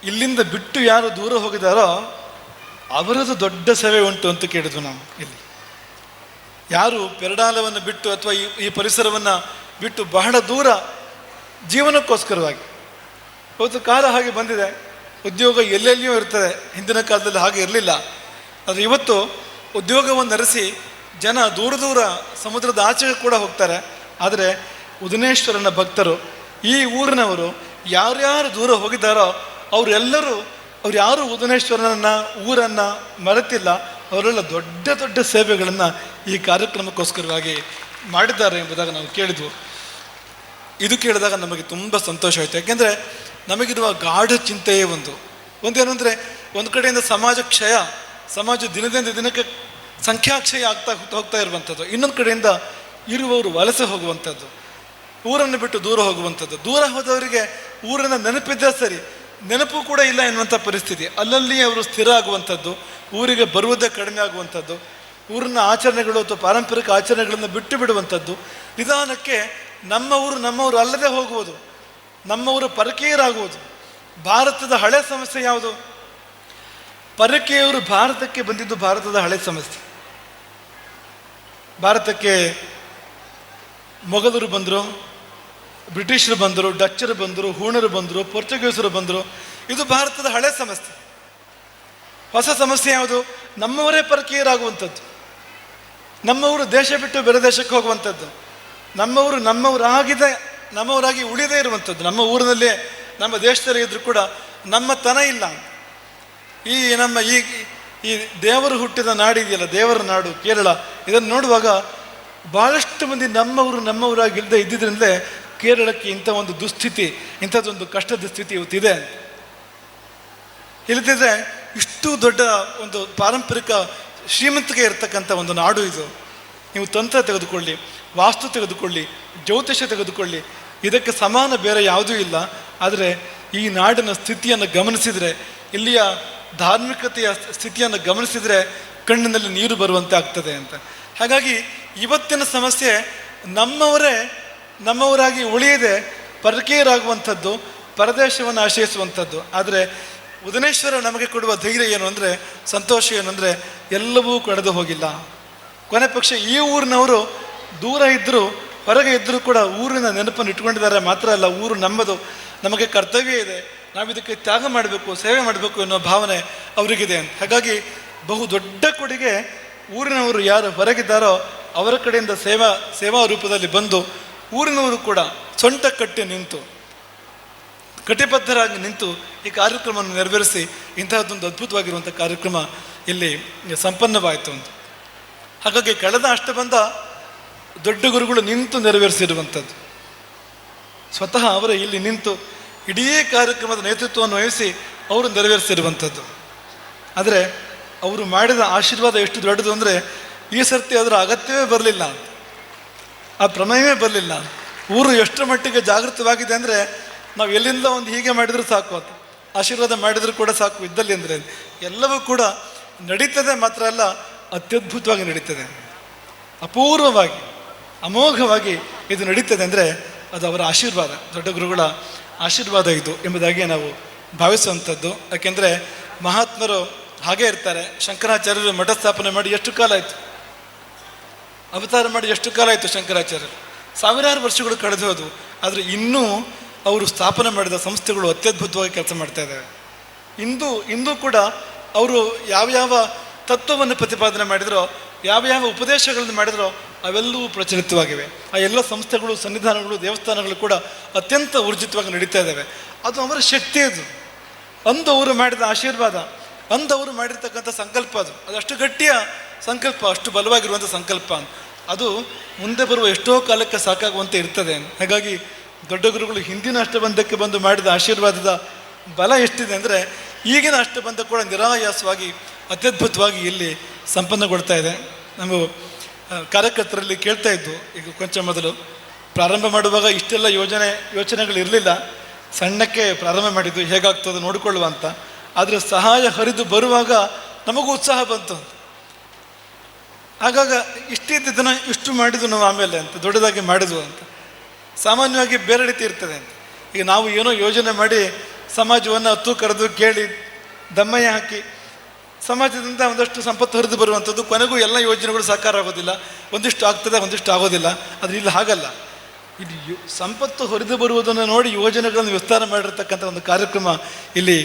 ಇಲ್ಲಿಂದ ಬಿಟ್ಟು ಯಾರು ದೂರ ಹೋಗಿದ್ದಾರೋ ಅವರದ್ದು ದೊಡ್ಡ ಸೇವೆ ಉಂಟು ಅಂತ ಕೇಳಿದ್ವು ನಾವು. ಇಲ್ಲಿ ಯಾರು ಪೆರಡಾಲವನ್ನು ಬಿಟ್ಟು ಅಥವಾ ಈ ಪರಿಸರವನ್ನು ಬಿಟ್ಟು ಬಹಳ ದೂರ ಜೀವನಕ್ಕೋಸ್ಕರವಾಗಿ, ಇವತ್ತು ಕಾಲ ಹಾಗೆ ಬಂದಿದೆ, ಉದ್ಯೋಗ ಎಲ್ಲೆಲ್ಲಿಯೂ ಇರ್ತದೆ. ಹಿಂದಿನ ಕಾಲದಲ್ಲಿ ಹಾಗೆ ಇರಲಿಲ್ಲ. ಆದರೆ ಇವತ್ತು ಉದ್ಯೋಗವನ್ನು ಅರಸಿ ಜನ ದೂರ ದೂರ ಸಮುದ್ರದ ಆಚೆಗೆ ಕೂಡ ಹೋಗ್ತಾರೆ. ಆದರೆ ಉದನೇಶ್ವರನ ಭಕ್ತರು, ಈ ಊರಿನವರು ಯಾರ್ಯಾರು ದೂರ ಹೋಗಿದ್ದಾರೋ ಅವರೆಲ್ಲರೂ, ಅವ್ರು ಯಾರು ಉದನೇಶ್ವರನನ್ನು, ಊರನ್ನು ಮರೆತಿಲ್ಲ. ಅವರೆಲ್ಲ ದೊಡ್ಡ ದೊಡ್ಡ ಸೇವೆಗಳನ್ನು ಈ ಕಾರ್ಯಕ್ರಮಕ್ಕೋಸ್ಕರವಾಗಿ ಮಾಡಿದ್ದಾರೆ ಎಂಬುದಾಗಿ ನಾವು ಕೇಳಿದ್ವು. ಇದು ಕೇಳಿದಾಗ ನಮಗೆ ತುಂಬ ಸಂತೋಷ ಆಯಿತು. ಯಾಕೆಂದರೆ ನಮಗಿರುವ ಗಾಢ ಚಿಂತೆಯೇ ಒಂದೇನು ಅಂದರೆ, ಒಂದು ಕಡೆಯಿಂದ ಸಮಾಜ ಕ್ಷಯ, ಸಮಾಜ ದಿನದಿಂದ ದಿನಕ್ಕೆ ಸಂಖ್ಯಾಕ್ಷಯ ಆಗ್ತಾ ಹೋಗ್ತಾ ಇರುವಂಥದ್ದು. ಇನ್ನೊಂದು ಕಡೆಯಿಂದ ಇರುವವರು ವಲಸೆ ಹೋಗುವಂಥದ್ದು, ಊರನ್ನು ಬಿಟ್ಟು ದೂರ ಹೋಗುವಂಥದ್ದು. ದೂರ ಹೋದವರಿಗೆ ಊರನ್ನು ನೆನಪಿದ್ದರೆ ಸರಿ, ನೆನಪು ಕೂಡ ಇಲ್ಲ ಎನ್ನುವಂಥ ಪರಿಸ್ಥಿತಿ. ಅಲ್ಲಲ್ಲಿ ಅವರು ಸ್ಥಿರ ಆಗುವಂಥದ್ದು, ಊರಿಗೆ ಬರುವುದೇ ಕಡಿಮೆ ಆಗುವಂಥದ್ದು, ಊರಿನ ಆಚರಣೆಗಳು ಅಥವಾ ಪಾರಂಪರಿಕ ಆಚರಣೆಗಳನ್ನು ಬಿಟ್ಟು ಬಿಡುವಂಥದ್ದು. ನಿಧಾನಕ್ಕೆ ನಮ್ಮವರು ಅಲ್ಲದೆ ಹೋಗುವುದು, ನಮ್ಮವರು ಪರಕೀಯರಾಗುವುದು. ಭಾರತದ ಹಳೆ ಸಮಸ್ಯೆ ಯಾವುದು? ಪರಕೀಯರು ಭಾರತಕ್ಕೆ ಬಂದಿದ್ದು ಭಾರತದ ಹಳೆ ಸಮಸ್ಯೆ. ಭಾರತಕ್ಕೆ ಮೊಘಲರು ಬಂದರು, ಬ್ರಿಟಿಷರು ಬಂದರು, ಡಚ್ಚರು ಬಂದರು, ಹೂಣರು ಬಂದರು, ಪೋರ್ಚುಗೀಸರು ಬಂದರು. ಇದು ಭಾರತದ ಹಳೆ ಸಮಸ್ಯೆ. ಹೊಸ ಸಮಸ್ಯೆ ಯಾವುದು? ನಮ್ಮವರೇ ಪರಕೀಯರಾಗುವಂಥದ್ದು, ನಮ್ಮವರು ದೇಶ ಬಿಟ್ಟು ಬೇರೆ ದೇಶಕ್ಕೆ ಹೋಗುವಂಥದ್ದು, ನಮ್ಮವರಾಗಿ ಉಳಿದೇ ಇರುವಂಥದ್ದು. ನಮ್ಮ ಊರಿನಲ್ಲೇ, ನಮ್ಮ ದೇಶದಲ್ಲಿ ಇದ್ರೂ ಕೂಡ ನಮ್ಮತನ ಇಲ್ಲ. ಈ ದೇವರು ಹುಟ್ಟಿದ ನಾಡಿದೆಯಲ್ಲ, ದೇವರ ನಾಡು ಕೇರಳ, ಇದನ್ನು ನೋಡುವಾಗ ಭಾಳಷ್ಟು ಮಂದಿ ನಮ್ಮವರಾಗಿ ಇಲ್ಲದೆ ಇದ್ದಿದ್ರಿಂದಲೇ ಕೇರಳಕ್ಕೆ ಇಂಥ ಒಂದು ದುಸ್ಥಿತಿ, ಇಂಥದ್ದೊಂದು ಕಷ್ಟದ ಸ್ಥಿತಿ ಇವತ್ತಿದೆ. ಇಲ್ಲದಿದ್ದರೆ ಇಷ್ಟು ದೊಡ್ಡ ಒಂದು ಪಾರಂಪರಿಕ ಶ್ರೀಮಂತಿಕೆ ಇರತಕ್ಕಂಥ ಒಂದು ನಾಡು ಇದು. ನೀವು ತಂತ್ರ ತೆಗೆದುಕೊಳ್ಳಿ, ವಾಸ್ತು ತೆಗೆದುಕೊಳ್ಳಿ, ಜ್ಯೋತಿಷ್ಯ ತೆಗೆದುಕೊಳ್ಳಿ, ಇದಕ್ಕೆ ಸಮಾನ ಬೇರೆ ಯಾವುದೂ ಇಲ್ಲ. ಆದರೆ ಈ ನಾಡಿನ ಸ್ಥಿತಿಯನ್ನು ಗಮನಿಸಿದರೆ, ಇಲ್ಲಿಯ ಧಾರ್ಮಿಕತೆಯ ಸ್ಥಿತಿಯನ್ನು ಗಮನಿಸಿದರೆ ಕಣ್ಣಿನಲ್ಲಿ ನೀರು ಬರುವಂತೆ ಆಗ್ತದೆ ಅಂತ. ಹಾಗಾಗಿ ಇವತ್ತಿನ ಸಮಸ್ಯೆ ನಮ್ಮವರಾಗಿ ಉಳಿಯದೆ ಪರಕೀಯರಾಗುವಂಥದ್ದು, ಪರದೇಶವನ್ನು ಆಶ್ರಯಿಸುವಂಥದ್ದು. ಆದರೆ ಉದನೇಶ್ವರ ನಮಗೆ ಕೊಡುವ ಧೈರ್ಯ ಏನು ಅಂದರೆ, ಸಂತೋಷ ಏನು ಅಂದರೆ, ಎಲ್ಲವೂ ಕಳೆದು ಹೋಗಿಲ್ಲ. ಕೊನೆ ಪಕ್ಷ ಈ ಊರಿನವರು ದೂರ ಇದ್ದರೂ, ಹೊರಗೆ ಇದ್ದರೂ ಕೂಡ ಊರಿನ ನೆನಪನ್ನು ಇಟ್ಕೊಂಡಿದ್ದಾರೆ. ಮಾತ್ರ ಅಲ್ಲ, ಊರು ನಮ್ಮದು, ನಮಗೆ ಕರ್ತವ್ಯ ಇದೆ, ನಾವು ಇದಕ್ಕೆ ತ್ಯಾಗ ಮಾಡಬೇಕು, ಸೇವೆ ಮಾಡಬೇಕು ಅನ್ನೋ ಭಾವನೆ ಅವರಿಗಿದೆ. ಹಾಗಾಗಿ ಬಹು ದೊಡ್ಡ ಕೊಡುಗೆ ಊರಿನವರು ಯಾರು ಹೊರಗಿದ್ದಾರೋ ಅವರ ಕಡೆಯಿಂದ ಸೇವಾ ರೂಪದಲ್ಲಿ ಬಂದು, ಊರಿನವರು ಕೂಡ ಸೊಂಟ ಕಟ್ಟಿ ನಿಂತು, ಕಟಿಬದ್ಧರಾಗಿ ನಿಂತು ಈ ಕಾರ್ಯಕ್ರಮವನ್ನು ನೆರವೇರಿಸಿ ಇಂತಹದ್ದೊಂದು ಅದ್ಭುತವಾಗಿರುವಂಥ ಕಾರ್ಯಕ್ರಮ ಇಲ್ಲಿ ಸಂಪನ್ನವಾಯಿತು ಅಂತ. ಹಾಗಾಗಿ ಕಳೆದ ಅಷ್ಟಬಂಧ ದೊಡ್ಡ ಗುರುಗಳು ನಿಂತು ನೆರವೇರಿಸಿರುವಂಥದ್ದು. ಸ್ವತಃ ಅವರೇ ಇಲ್ಲಿ ನಿಂತು ಇಡೀ ಕಾರ್ಯಕ್ರಮದ ನೇತೃತ್ವವನ್ನು ವಹಿಸಿ ಅವರು ನೆರವೇರಿಸಿರುವಂಥದ್ದು. ಆದರೆ ಅವರು ಮಾಡಿದ ಆಶೀರ್ವಾದ ಎಷ್ಟು ದೊಡ್ಡದು ಅಂದರೆ, ಈ ಸರ್ತಿ ಅದರ ಅಗತ್ಯವೇ ಬರಲಿಲ್ಲ, ಆ ಪ್ರಮೇಯವೇ ಬರಲಿಲ್ಲ. ಊರು ಎಷ್ಟರ ಮಟ್ಟಿಗೆ ಜಾಗೃತವಾಗಿದೆ ಅಂದರೆ, ನಾವು ಎಲ್ಲಿಂದ ಒಂದು ಹೀಗೆ ಮಾಡಿದರೂ ಸಾಕು, ಅದು ಆಶೀರ್ವಾದ ಮಾಡಿದರೂ ಕೂಡ ಸಾಕು ಇದ್ದಲ್ಲಿ ಅಂದರೆ ಎಲ್ಲವೂ ಕೂಡ ನಡೀತದೆ. ಮಾತ್ರ ಅಲ್ಲ, ಅತ್ಯದ್ಭುತವಾಗಿ ನಡೀತದೆ, ಅಪೂರ್ವವಾಗಿ, ಅಮೋಘವಾಗಿ ಇದು ನಡೀತದೆ ಅಂದರೆ ಅದು ಅವರ ಆಶೀರ್ವಾದ, ದೊಡ್ಡ ಗುರುಗಳ ಆಶೀರ್ವಾದ ಇದು ಎಂಬುದಾಗಿ ನಾವು ಭಾವಿಸುವಂಥದ್ದು. ಯಾಕೆಂದರೆ ಮಹಾತ್ಮರು ಹಾಗೇ ಇರ್ತಾರೆ. ಶಂಕರಾಚಾರ್ಯರು ಮಠ ಸ್ಥಾಪನೆ ಮಾಡಿ ಎಷ್ಟು ಕಾಲ ಆಯಿತು, ಅವತಾರ ಮಾಡಿ ಎಷ್ಟು ಕಾಲ ಆಯಿತು ಶಂಕರಾಚಾರ್ಯರು, ಸಾವಿರಾರು ವರ್ಷಗಳು ಕಳೆದು ಹೋದವು. ಆದರೆ ಇನ್ನೂ ಅವರು ಸ್ಥಾಪನೆ ಮಾಡಿದ ಸಂಸ್ಥೆಗಳು ಅತ್ಯದ್ಭುತವಾಗಿ ಕೆಲಸ ಮಾಡ್ತಾ ಇದ್ದಾವೆ. ಇಂದು ಕೂಡ ಅವರು ಯಾವ್ಯಾವ ತತ್ವವನ್ನು ಪ್ರತಿಪಾದನೆ ಮಾಡಿದರೋ, ಯಾವ್ಯಾವ ಉಪದೇಶಗಳನ್ನು ಮಾಡಿದರೋ ಅವೆಲ್ಲವೂ ಪ್ರಚಲಿತವಾಗಿವೆ. ಆ ಎಲ್ಲ ಸಂಸ್ಥೆಗಳು, ಸನ್ನಿಧಾನಗಳು, ದೇವಸ್ಥಾನಗಳು ಕೂಡ ಅತ್ಯಂತ ಊರ್ಜಿತವಾಗಿ ನಡೀತಾ ಇದ್ದಾವೆ. ಅದು ಅವರ ಶಕ್ತಿ. ಅಂದು ಅವರು ಮಾಡಿದ ಆಶೀರ್ವಾದ, ಅಂದು ಅವರು ಮಾಡಿರ್ತಕ್ಕಂಥ ಸಂಕಲ್ಪ, ಅದಷ್ಟು ಗಟ್ಟಿಯ ಸಂಕಲ್ಪ, ಅಷ್ಟು ಬಲವಾಗಿರುವಂಥ ಸಂಕಲ್ಪ. ಅದು ಮುಂದೆ ಬರುವ ಎಷ್ಟೋ ಕಾಲಕ್ಕೆ ಸಾಕಾಗುವಂತೆ ಇರ್ತದೆ. ಹಾಗಾಗಿ ದೊಡ್ಡ ಗುರುಗಳು ಹಿಂದಿನ ಅಷ್ಟಬಂಧಕ್ಕೆ ಬಂದು ಮಾಡಿದ ಆಶೀರ್ವಾದದ ಬಲ ಎಷ್ಟಿದೆ ಅಂದರೆ, ಈಗಿನ ಅಷ್ಟಬಂಧ ಕೂಡ ನಿರಾಯಾಸವಾಗಿ ಅತ್ಯದ್ಭುತವಾಗಿ ಇಲ್ಲಿ ಸಂಪನ್ನಗೊಳ್ತಾ ಇದೆ. ನಾವು ಕಾರ್ಯಕರ್ತರಲ್ಲಿ ಕೇಳ್ತಾ ಇದ್ದು, ಈಗ ಕೊಂಚ ಮೊದಲು ಪ್ರಾರಂಭ ಮಾಡುವಾಗ ಇಷ್ಟೆಲ್ಲ ಯೋಚನೆಗಳು ಇರಲಿಲ್ಲ, ಸಣ್ಣಕ್ಕೆ ಪ್ರಾರಂಭ ಮಾಡಿದ್ದು, ಹೇಗಾಗ್ತದೆ ನೋಡಿಕೊಳ್ಳುವ ಅಂತ. ಆದರೆ ಸಹಾಯ ಹರಿದು ಬರುವಾಗ ನಮಗೂ ಉತ್ಸಾಹ ಬಂತು. ಆಗಾಗ ಇಷ್ಟಿದ್ದನ್ನು ಇಷ್ಟು ಮಾಡಿದ್ದು ನಾವು ಆಮೇಲೆ ಅಂತ, ದೊಡ್ಡದಾಗಿ ಮಾಡಿದ್ವು ಅಂತ. ಸಾಮಾನ್ಯವಾಗಿ ಬೇರೆ ರೀತಿ ಇರ್ತದೆ ಅಂತ. ಈಗ ನಾವು ಏನೋ ಯೋಜನೆ ಮಾಡಿ ಸಮಾಜವನ್ನು ಹತ್ತು ಕರೆದು ಕೇಳಿ ದಮ್ಮಯ್ಯ ಹಾಕಿ ಸಮಾಜದಿಂದ ಒಂದಷ್ಟು ಸಂಪತ್ತು ಹರಿದು ಬರುವಂಥದ್ದು, ಕೊನೆಗೂ ಎಲ್ಲ ಯೋಜನೆಗಳು ಸಾಕಾರ ಆಗೋದಿಲ್ಲ. ಒಂದಿಷ್ಟು ಆಗ್ತದೆ, ಒಂದಿಷ್ಟು ಆಗೋದಿಲ್ಲ. ಆದರೆ ಇಲ್ಲಿ ಹಾಗಲ್ಲ. ಇದು ಸಂಪತ್ತು ಹರಿದು ಬರುವುದನ್ನು ನೋಡಿ ಯೋಜನೆಗಳನ್ನು ವಿಸ್ತಾರ ಮಾಡಿರ್ತಕ್ಕಂಥ ಒಂದು ಕಾರ್ಯಕ್ರಮ ಇಲ್ಲಿ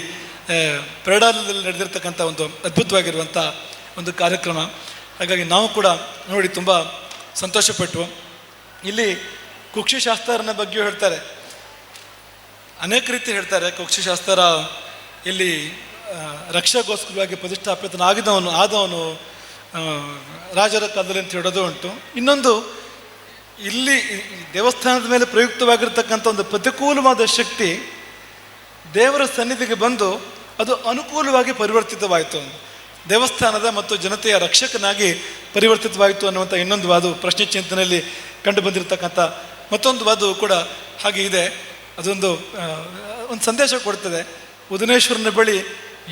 ಪೆರಡಾಲದಲ್ಲಿ ನಡೆದಿರ್ತಕ್ಕಂಥ ಒಂದು ಅದ್ಭುತವಾಗಿರುವಂಥ ಒಂದು ಕಾರ್ಯಕ್ರಮ. ಹಾಗಾಗಿ ನಾವು ಕೂಡ ನೋಡಿ ತುಂಬ ಸಂತೋಷಪಟ್ಟು. ಇಲ್ಲಿ ಕುಕ್ಷಿಶಾಸ್ತ್ರನ ಬಗ್ಗೆ ಹೇಳ್ತಾರೆ, ಅನೇಕ ರೀತಿ ಹೇಳ್ತಾರೆ. ಕುಕ್ಷಿಶಾಸ್ತ್ರ ಇಲ್ಲಿ ರಕ್ಷಾಗೋಸ್ಕರವಾಗಿ ಪ್ರತಿಷ್ಠಾಪಿತನಾದವನು ರಾಜರ ಕಾಲದಲ್ಲಿ ಅಂತ ಹೇಳೋದು ಉಂಟು. ಇನ್ನೊಂದು ಇಲ್ಲಿ ಈ ದೇವಸ್ಥಾನದ ಮೇಲೆ ಪ್ರಯುಕ್ತವಾಗಿರ್ತಕ್ಕಂಥ ಒಂದು ಪ್ರತಿಕೂಲವಾದ ಶಕ್ತಿ ದೇವರ ಸನ್ನಿಧಿಗೆ ಬಂದು ಅದು ಅನುಕೂಲವಾಗಿ ಪರಿವರ್ತಿತವಾಯಿತು. ದೇವಸ್ಥಾನದ ಮತ್ತು ಜನತೆಯ ರಕ್ಷಕನಾಗಿ ಪರಿವರ್ತಿತವಾಯಿತು ಅನ್ನುವಂಥ ಇನ್ನೊಂದು ವಾದು ಪ್ರಶ್ನೆ ಚಿಂತನೆಯಲ್ಲಿ ಕಂಡು ಬಂದಿರತಕ್ಕಂಥ ಮತ್ತೊಂದು ವಾದು ಕೂಡ ಹಾಗೆ ಇದೆ. ಅದೊಂದು ಒಂದು ಸಂದೇಶ ಕೊಡ್ತದೆ. ಉದನೇಶ್ವರನ ಬಳಿ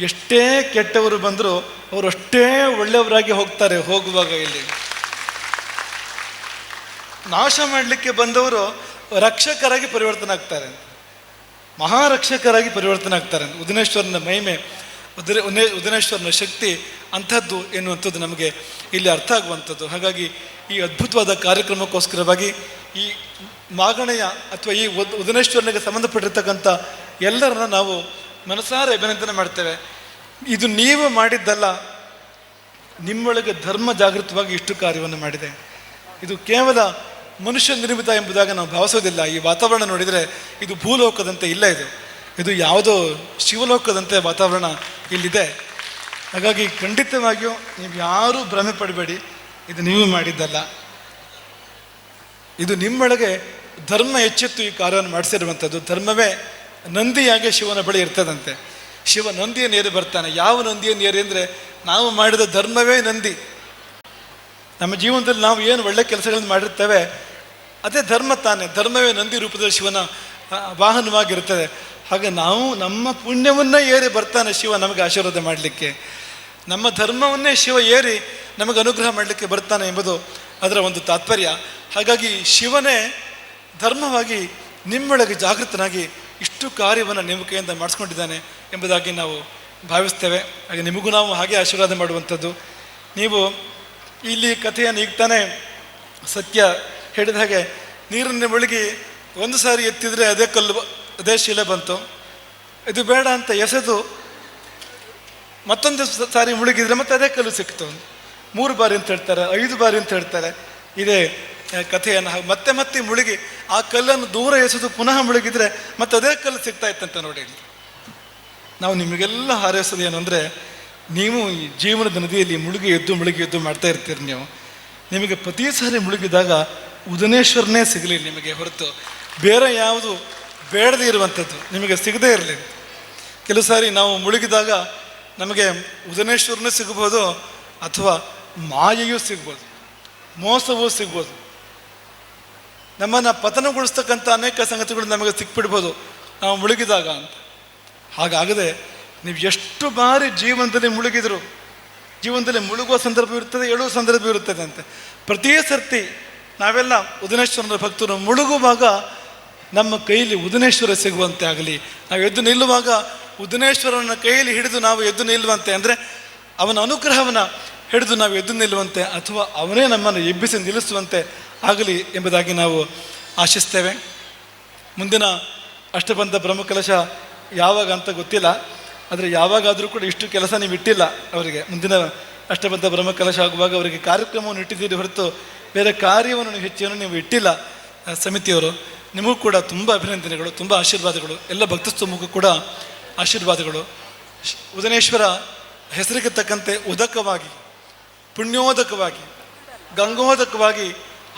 ಎಷ್ಟೇ ಕೆಟ್ಟವರು ಬಂದರೂ ಅವರು ಅಷ್ಟೇ ಒಳ್ಳೆಯವರಾಗಿ ಹೋಗ್ತಾರೆ. ಹೋಗುವಾಗ ಇಲ್ಲಿ ನಾಶ ಮಾಡಲಿಕ್ಕೆ ಬಂದವರು ರಕ್ಷಕರಾಗಿ ಪರಿವರ್ತನೆ ಆಗ್ತಾರೆ, ಮಹಾರಕ್ಷಕರಾಗಿ ಪರಿವರ್ತನೆ ಆಗ್ತಾರೆ. ಉದನೇಶ್ವರನ ಮಹಿಮೆ, ಉದನೇಶ್ವರನ ಶಕ್ತಿ ಅಂಥದ್ದು ಎನ್ನುವಂಥದ್ದು ನಮಗೆ ಇಲ್ಲಿ ಅರ್ಥ ಆಗುವಂಥದ್ದು. ಹಾಗಾಗಿ ಈ ಅದ್ಭುತವಾದ ಕಾರ್ಯಕ್ರಮಕ್ಕೋಸ್ಕರವಾಗಿ ಈ ಮಾಗಣೆಯ ಅಥವಾ ಈ ಉದನೇಶ್ವರನಿಗೆ ಸಂಬಂಧಪಟ್ಟಿರ್ತಕ್ಕಂಥ ಎಲ್ಲರನ್ನ ನಾವು ಮನಸಾರೆ ಅಭಿನಂದನೆ ಮಾಡ್ತೇವೆ. ಇದು ನೀವು ಮಾಡಿದ್ದಲ್ಲ, ನಿಮ್ಮೊಳಗೆ ಧರ್ಮ ಜಾಗೃತವಾಗಿ ಇಷ್ಟು ಕಾರ್ಯವನ್ನು ಮಾಡಿದೆ. ಇದು ಕೇವಲ ಮನುಷ್ಯ ನಿರ್ಮಿತ ಎಂಬುದಾಗಿ ನಾವು ಭಾವಿಸೋದಿಲ್ಲ. ಈ ವಾತಾವರಣ ನೋಡಿದರೆ ಇದು ಭೂಲೋಕದಂತೆ ಇಲ್ಲ, ಇದು ಯಾವುದೋ ಶಿವಲೋಕದಂತೆ ವಾತಾವರಣ ಇಲ್ಲಿದೆ. ಹಾಗಾಗಿ ಖಂಡಿತವಾಗಿಯೂ ನೀವು ಯಾರೂ ಭ್ರಮೆ ಪಡಬೇಡಿ, ಇದು ನೀವು ಮಾಡಿದ್ದಲ್ಲ. ಇದು ನಿಮ್ಮೊಳಗೆ ಧರ್ಮ ಎಚ್ಚೆತ್ತು ಈ ಕಾರ್ಯವನ್ನು ಮಾಡಿಸಿರುವಂಥದ್ದು. ಧರ್ಮವೇ ನಂದಿಯಾಗಿ ಶಿವನ ಬಳಿ ಇರ್ತದಂತೆ. ಶಿವ ನಂದಿಯನ್ನು ಏರಿ ಬರ್ತಾನೆ. ಯಾವ ನಂದಿಯನ್ನು ಏರಿ ಅಂದರೆ ನಾವು ಮಾಡಿದ ಧರ್ಮವೇ ನಂದಿ. ನಮ್ಮ ಜೀವನದಲ್ಲಿ ನಾವು ಏನು ಒಳ್ಳೆ ಕೆಲಸಗಳನ್ನು ಮಾಡಿರ್ತೇವೆ ಅದೇ ಧರ್ಮ ತಾನೆ. ಧರ್ಮವೇ ನಂದಿ ರೂಪದಲ್ಲಿ ಶಿವನ ವಾಹನವಾಗಿರ್ತದೆ. ಹಾಗೆ ನಾವು ನಮ್ಮ ಪುಣ್ಯವನ್ನೇ ಏರಿ ಬರ್ತಾನೆ ಶಿವ ನಮಗೆ ಆಶೀರ್ವಾದ ಮಾಡಲಿಕ್ಕೆ. ನಮ್ಮ ಧರ್ಮವನ್ನೇ ಶಿವ ಏರಿ ನಮಗೆ ಅನುಗ್ರಹ ಮಾಡಲಿಕ್ಕೆ ಬರ್ತಾನೆ ಎಂಬುದು ಅದರ ಒಂದು ತಾತ್ಪರ್ಯ. ಹಾಗಾಗಿ ಶಿವನೇ ಧರ್ಮವಾಗಿ ನಿಮ್ಮೊಳಗೆ ಜಾಗೃತನಾಗಿ ಇಷ್ಟು ಕಾರ್ಯವನ್ನು ನಿಮ್ಮ ಕೈಯಿಂದ ಮಾಡಿಸ್ಕೊಂಡಿದ್ದಾನೆ ಎಂಬುದಾಗಿ ನಾವು ಭಾವಿಸ್ತೇವೆ. ಹಾಗೆ ನಿಮಗೂ ನಾವು ಹಾಗೆ ಆಶೀರ್ವಾದ ಮಾಡುವಂಥದ್ದು. ನೀವು ಇಲ್ಲಿ ಕಥೆಯನ್ನು ಈಗ ತಾನೇ ಸತ್ಯ ಹೇಳಿದ ಹಾಗೆ ನೀರನ್ನು ಮುಳುಗಿ ಒಂದು ಸಾರಿ ಎತ್ತಿದರೆ ಅದೇ ಕಲ್ಲು ಅದೇ ಶಿಲೆ ಬಂತು, ಇದು ಬೇಡ ಅಂತ ಎಸೆದು ಮತ್ತೊಂದು ಸಾರಿ ಮುಳುಗಿದ್ರೆ ಮತ್ತೆ ಅದೇ ಕಲ್ಲು ಸಿಕ್ತು. 3 ಬಾರಿ ಅಂತ ಹೇಳ್ತಾರೆ, 5 ಬಾರಿ ಅಂತ ಹೇಳ್ತಾರೆ. ಇದೇ ಕಥೆಯನ್ನು ಮತ್ತೆ ಮತ್ತೆ ಮುಳುಗಿ ಆ ಕಲ್ಲನ್ನು ದೂರ ಎಸೆದು ಪುನಃ ಮುಳುಗಿದ್ರೆ ಮತ್ತೆ ಅದೇ ಕಲ್ಲು ಸಿಗ್ತಾ ಇತ್ತಂತ ನೋಡಿ. ನಾವು ನಿಮಗೆಲ್ಲ ಹಾರೈಸೋದು ಏನು ಅಂದರೆ, ನೀವು ಈ ಜೀವನದ ನದಿಯಲ್ಲಿ ಮುಳುಗಿ ಎದ್ದು ಮಾಡ್ತಾ ಇರ್ತೀರಿ. ನಿಮಗೆ ಪ್ರತಿ ಸಾರಿ ಮುಳುಗಿದಾಗ ಉದನೇಶ್ವರನೇ ಸಿಗಲಿ ನಿಮಗೆ ಹೊರತು ಬೇರೆ ಯಾವುದು ಬೇಡದೇ ಇರುವಂಥದ್ದು ನಿಮಗೆ ಸಿಗದೇ ಇರಲಿ. ಕೆಲವು ಸಾರಿ ನಾವು ಮುಳುಗಿದಾಗ ನಮಗೆ ಉದನೇಶ್ವರನೇ ಸಿಗ್ಬೋದು, ಅಥವಾ ಮಾಯೆಯೂ ಸಿಗ್ಬೋದು, ಮೋಸವೂ ಸಿಗ್ಬೋದು. ನಮ್ಮನ್ನು ಪತನಗೊಳಿಸ್ತಕ್ಕಂಥ ಅನೇಕ ಸಂಗತಿಗಳು ನಮಗೆ ಸಿಕ್ಬಿಡ್ಬೋದು ನಾವು ಮುಳುಗಿದಾಗ ಅಂತ. ಹಾಗಾಗದೆ ನೀವು ಎಷ್ಟು ಬಾರಿ ಜೀವನದಲ್ಲಿ ಮುಳುಗಿದ್ರು, ಜೀವನದಲ್ಲಿ ಮುಳುಗುವ ಸಂದರ್ಭ ಇರ್ತದೆ, ಏಳುವ ಸಂದರ್ಭ ಇರುತ್ತದೆ ಅಂತೆ. ಪ್ರತಿ ಸರ್ತಿ ನಾವೆಲ್ಲ ಉದನೇಶ್ವರನ ಭಕ್ತರು ಮುಳುಗುವಾಗ ನಮ್ಮ ಕೈಯಲ್ಲಿ ಉದನೇಶ್ವರ ಸಿಗುವಂತೆ ಆಗಲಿ. ನಾವು ಎದ್ದು ನಿಲ್ಲುವಾಗ ಉದನೇಶ್ವರನ ಕೈಯಲ್ಲಿ ಹಿಡಿದು ನಾವು ಎದ್ದು ನಿಲ್ಲುವಂತೆ, ಅಂದರೆ ಅವನ ಅನುಗ್ರಹವನ್ನು ಹಿಡಿದು ನಾವು ಎದ್ದು ನಿಲ್ಲುವಂತೆ, ಅಥವಾ ಅವನೇ ನಮ್ಮನ್ನು ಎಬ್ಬಿಸಿ ನಿಲ್ಲಿಸುವಂತೆ ಆಗಲಿ ಎಂಬುದಾಗಿ ನಾವು ಆಶಿಸ್ತೇವೆ. ಮುಂದಿನ ಅಷ್ಟಬಂಧ ಬ್ರಹ್ಮಕಲಶ ಯಾವಾಗ ಅಂತ ಗೊತ್ತಿಲ್ಲ, ಆದರೆ ಯಾವಾಗಾದರೂ ಕೂಡ ಇಷ್ಟು ಕೆಲಸ ನೀವು ಇಟ್ಟಿಲ್ಲ ಅವರಿಗೆ. ಮುಂದಿನ ಅಷ್ಟಬಂಧ ಬ್ರಹ್ಮಕಲಶ ಆಗುವಾಗ ಅವರಿಗೆ ಕಾರ್ಯಕ್ರಮವನ್ನು ಇಟ್ಟಿದ್ದೀರಿ ಹೊರತು ಬೇರೆ ಕಾರ್ಯವನ್ನು ನೀವು ಹೆಚ್ಚೇನು ನೀವು ಇಟ್ಟಿಲ್ಲ. ಸಮಿತಿಯವರು ನಿಮಗೂ ಕೂಡ ತುಂಬ ಅಭಿನಂದನೆಗಳು, ತುಂಬ ಆಶೀರ್ವಾದಗಳು. ಎಲ್ಲ ಭಕ್ತಸ್ತಮಗೂ ಕೂಡ ಆಶೀರ್ವಾದಗಳು. ಉದನೇಶ್ವರ ಹೆಸರಿಗೆ ತಕ್ಕಂತೆ ಉದಕವಾಗಿ, ಪುಣ್ಯೋದಕವಾಗಿ, ಗಂಗೋದಕವಾಗಿ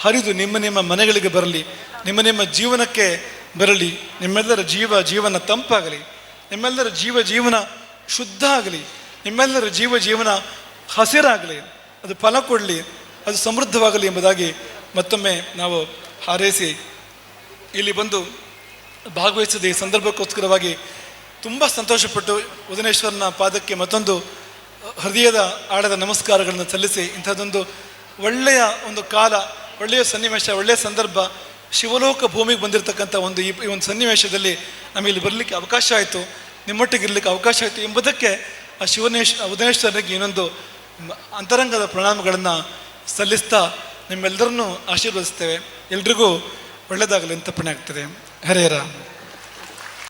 ಹರಿದು ನಿಮ್ಮ ಮನೆಗಳಿಗೆ ಬರಲಿ, ನಿಮ್ಮ ಜೀವನಕ್ಕೆ ಬರಲಿ. ನಿಮ್ಮೆಲ್ಲರ ಜೀವನ ತಂಪಾಗಲಿ, ನಿಮ್ಮೆಲ್ಲರ ಜೀವನ ಶುದ್ಧ ಆಗಲಿ, ನಿಮ್ಮೆಲ್ಲರ ಜೀವನ ಹಸಿರಾಗಲಿ, ಅದು ಫಲ ಕೊಡಲಿ, ಅದು ಸಮೃದ್ಧವಾಗಲಿ ಎಂಬುದಾಗಿ ಮತ್ತೊಮ್ಮೆ ನಾವು ಹಾರೈಸಿ ಇಲ್ಲಿ ಬಂದು ಭಾಗವಹಿಸಿದ ಈ ಸಂದರ್ಭಕ್ಕೋಸ್ಕರವಾಗಿ ತುಂಬ ಸಂತೋಷಪಟ್ಟು ಉದನೇಶ್ವರನ ಪಾದಕ್ಕೆ ಮತ್ತೊಂದು ಹೃದಯದ ಆಳದ ನಮಸ್ಕಾರಗಳನ್ನು ಸಲ್ಲಿಸಿ, ಇಂಥದ್ದೊಂದು ಒಳ್ಳೆಯ ಒಂದು ಕಾಲ, ಒಳ್ಳೆಯ ಸನ್ನಿವೇಶ, ಒಳ್ಳೆಯ ಸಂದರ್ಭ, ಶಿವಲೋಕ ಭೂಮಿಗೆ ಬಂದಿರತಕ್ಕಂಥ ಈ ಒಂದು ಸನ್ನಿವೇಶದಲ್ಲಿ ನಮಗೆ ಇಲ್ಲಿ ಬರಲಿಕ್ಕೆ ಅವಕಾಶ ಆಯಿತು, ನಿಮ್ಮೊಟ್ಟಿಗೆ ಇರಲಿಕ್ಕೆ ಅವಕಾಶ ಆಯಿತು ಎಂಬುದಕ್ಕೆ ಆ ಉದನೇಶ್ವರನಿಗೆ ಇನ್ನೊಂದು ಅಂತರಂಗದ ಪ್ರಣಾಮಗಳನ್ನು ಸಲ್ಲಿಸ್ತಾ ನಿಮ್ಮೆಲ್ಲರನ್ನೂ ಆಶೀರ್ವದಿಸ್ತೇವೆ. ಎಲ್ರಿಗೂ ಒಳ್ಳೆಯದಾಗಲಿ ಅಂತ ಪುಣ್ಯ ಆಗ್ತದೆ. ಹರೇ ರಾಮ್.